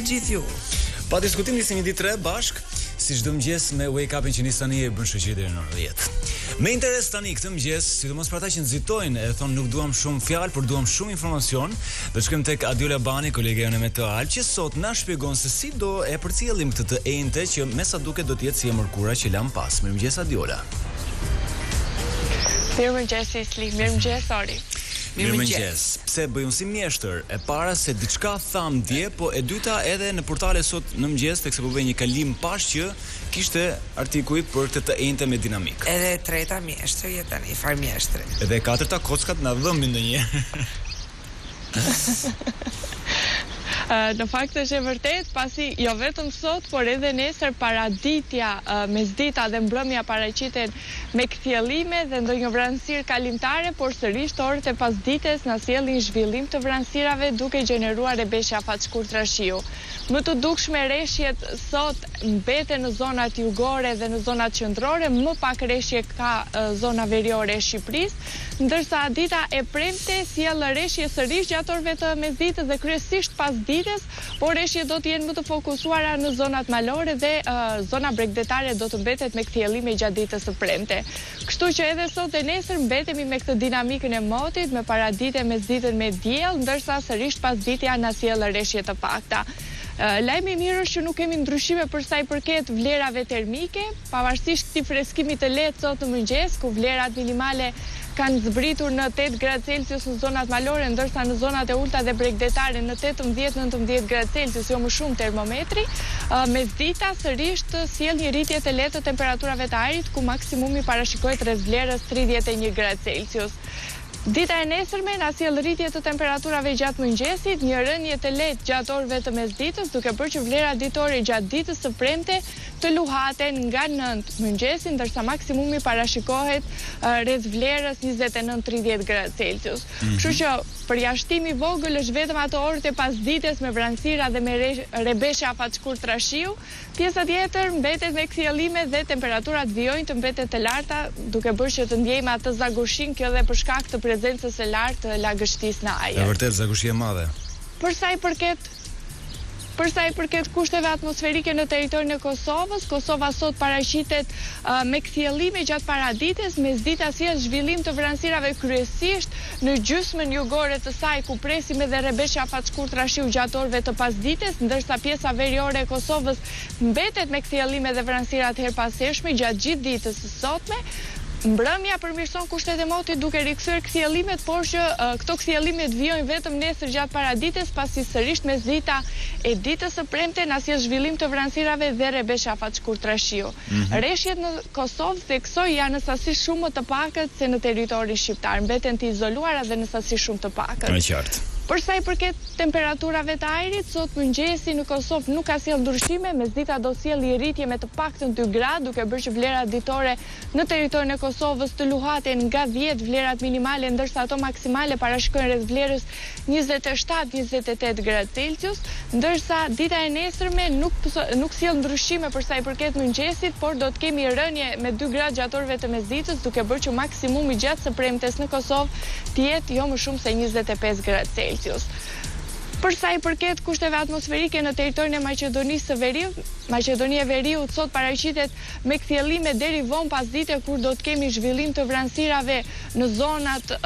gjithë ju. Pa diskutim nisim një ditë tre bashk, si çdo mëngjes me Wake Upin që nis tani e bën shoqëri deri në orën 10. Me interes tani këtë mëngjes, sidomos për ata që nxitojnë, e thon nuk duam shumë fjalë, por duam shumë informacion. Do shkojmë tek Adiola Bani, kolega jonë me të Al, që sot na shpjegon se si do e përcjellim këtë të enjte që me sa duket do të jetë si e mërkura që lam pas. Mirëmëngjes Adiola. Mirëmëngjes Isli, mirëmëngjes Ori. Mirëmëngjes. Pse bëjun si mjeshtër? E para se diçka tham dje, po e dyta edhe në portale sot në mëngjes tekse po bëj një kalim pash që kishte artikuj për këtë të enjte me dinamik. Edhe e treta mjeshtër jetë tani, far mjeshtri. Edhe e katërta kockat na dhëmbin ndonjëherë. Në fakt është e vërtet, pasi jo vetëm sot, por edhe nesër paraditja, mesdita dhe mbrëmja paraqiten me kthjellime dhe ndonjë vranësirë kalimtare, por sërish orët e pasdites na sjellin zhvillim të vranësirave duke gjeneruar rebeshja fatshkurtra shiu. Më të dukshme reshjet sot mbeten në zonat jugore dhe në zonat qendrore, më pak reshje ka zona veriore e Shqipërisë, ndërsa dita e premte sjell reshje sërish gjatë orëve të mesditës dhe kryesisht pasdites, por reshjet do të jenë më të fokusuara në zonat malore dhe zona bregdetare do të mbetet me kthjellime gjatë ditës së premte. Kështu që edhe sot e nesër mbetemi me këtë dinamikën e motit, me paradite mesditën me diell, ndërsa sërish pasditja na sjell reshje të pakta. Lajmi i mirë është që nuk kemi ndryshime për sa i përket vlerave termike, pavarësisht këtij freskimit të lehtë sot në mëngjes, ku vlerat minimale kanë zbritur në 8 gradë Celsius në zonat malore, ndërsa në zonat e ulta dhe bregdetare në 18-19 gradë Celsius, jo më shumë termometri. Mesdita sërish sjell një rritje të lehtë të temperaturave të ajrit, ku maksimumi parashikohet rreth vlerës 31 gradë Celsius. Dita e nesërme na sjell rritje të temperaturave gjatë mëngjesit, një rënje të lehtë gjatë orëve të mesditës, duke bërë që vlerat ditore gjatë ditës së premte të luhaten nga 9 mëngjesi, ndërsa maksimumi parashikohet rreth vlerës 29-30 gradë Celsius. Kështu që përjashtimi i vogël është vetëm ato orët e pasdites me vranësira dhe me rebeshja fatshkurtra shiu. Pjesa tjetër mbetet me kthjellime dhe temperaturat vijojnë të mbetet të larta, duke bërë që të ndjejmë atë zagushin, kjo dhe për shkak të prezencës së lartë të lagështisë në ajër. E vërtet zagushi e madhe. Për sa i përket kushteve atmosferike në territorin e Kosovës, Kosova sot paraqitet me kthjellime gjatë paradites, mesdita sjell zhvillim të vranësirave kryesisht në gjysmën jugore të saj, ku presim edhe rebeshja fatshkurtra shiu gjatë orëve të pasdites, ndërsa pjesa veriore e Kosovës mbetet me kthjellime dhe vranësira të herpaseshme gjatë gjithë ditës së sotme. Mbrëmja përmirëson kushtet e motit duke rikthyer kthjellimet, por që këto kthjellimet vijojnë vetëm nesër gjatë paradites, pasi sërish mesdita e ditës së premte na sjell zhvillim të vranësirave dhe rebeshja fatshkurtra shiu. Reshjet në Kosovë theksoj janë në sasi shumë më të pakët se në territorin shqiptar, mbeten të izoluara dhe në sasi shumë të pakët. Në qartë. Për sa i përket temperaturave të ajrit, sot mëngjesi në Kosovë nuk ka sjell ndryshime, mesdita do sjell një rritje me të paktën 2 gradë, duke bërë që vlerat ditore në territorin e Kosovës të luhaten nga 10 vlerat minimale, ndërsa ato maksimale parashikojnë rreth vlerës 27-28 gradë Celsius, ndërsa dita e nesërme nuk sjell ndryshime për sa i përket mëngjesit, por do të kemi rënje me 2 gradë gjatë orëve të mesditës, duke bërë që maksimumi gjatë së premtes në Kosovë të jetë jo më shumë se 25 gradë Celsius. Për sa i përket kushteve atmosferike në territorin e Maqedonisë së Veriut, Maqedonia e Veriut sot paraqitet me kthjellime deri vonë pasdite, kur do të kemi zhvillim të vranësirave në zonat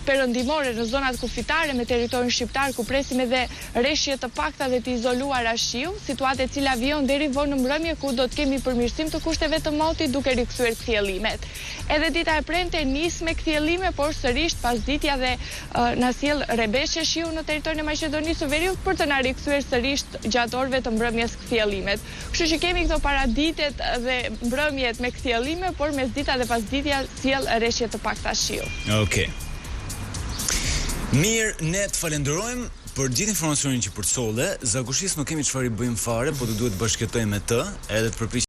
perëndimore, në zonat kufitare me territorin shqiptar, ku presim edhe reshje të pakta dhe të izoluara shiu, situatë e cila vijon deri vonë në mbrëmje, ku do të kemi përmirësim të kushteve të motit duke rikthyer kthjellimet. Edhe dita e premte nis me kthjellime, por sërish pasditja dhe na sjell rebeshje shiu në territorin e Maqedonisë së Veriut për të na rikthyer sërish gjatë orëve të mbrëmjes kthjellimet. Kështu që kemi këto paraditet dhe mbrëmjet me kthjellime, por mesdita dhe pasditja sjell reshje të pakta shiu. Okej. Mirë, ne të falenderojmë për gjithë informacionin që përcolle. Zakonisht nuk kemi çfarë i bëjmë fare, po të duhet të bashkëtojmë me të, edhe të përpiqemi